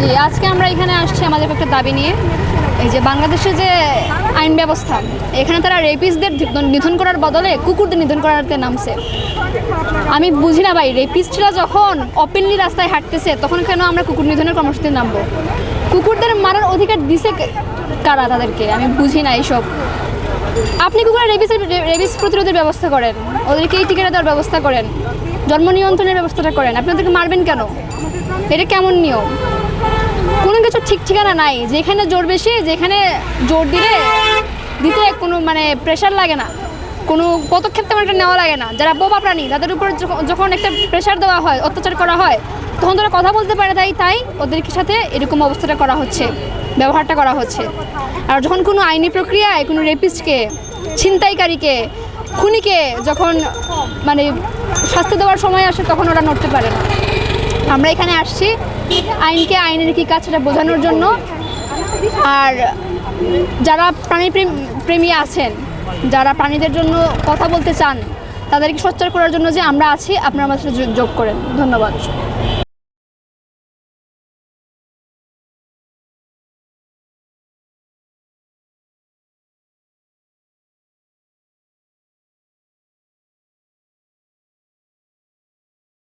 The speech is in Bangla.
জি, আজকে আমরা এখানে আসছি আমাদের একটা দাবি নিয়ে। এই যে বাংলাদেশে যে আইন ব্যবস্থা, এখানে তারা রেপিস্টদের নিধন করার বদলে কুকুরদের নিধন করাতে নামছে। আমি বুঝি না ভাই, রেপিস্টরা যখন ওপেনলি রাস্তায় হাঁটতেছে তখন কেন আমরা কুকুর নিধনের কর্মসূচিতে নামবো? কুকুরদের মারার অধিকার দিছে কারা তাদেরকে? আমি বুঝি না এইসব। আপনি কুকুরের রেবিস প্রতিরোধের ব্যবস্থা করেন, ওদেরকে এই টিকা দেওয়ার ব্যবস্থা করেন, জন্ম নিয়ন্ত্রণের ব্যবস্থাটা করেন, আপনি ওদেরকে মারবেন কেন? এটা কেমন নিয়ম? কোনো কিছু ঠিক ঠিকানা নাই। যেখানে জোর বেশি, যেখানে জোর দিতে কোনো মানে প্রেশার লাগে না, কোনো পদক্ষেপ তেমন একটা নেওয়া লাগে না। যারা বোবা প্রাণী তাদের উপর যখন একটা প্রেশার দেওয়া হয়, অত্যাচার করা হয়, তখন তারা কথা বলতে পারে, তাই ওদের সাথে এরকম অবস্থাটা করা হচ্ছে, ব্যবহারটা করা হচ্ছে। আর যখন কোনো আইনি প্রক্রিয়ায় কোনো রেপিস্টকে, ছিনতাইকারীকে, খুনিকে যখন মানে শাস্তি দেওয়ার সময় আসে তখন ওরা নড়তে পারে না। আমরা এখানে আসছি আইনকে, আইনের কী কাজ সেটা বোঝানোর জন্য। আর যারা প্রেমী আছেন, যারা প্রাণীদের জন্য কথা বলতে চান, তাদেরকে সোচ্চার করার জন্য যে আমরা আছি, আপনারা আমাদের সাথে যোগ করেন। ধন্যবাদ।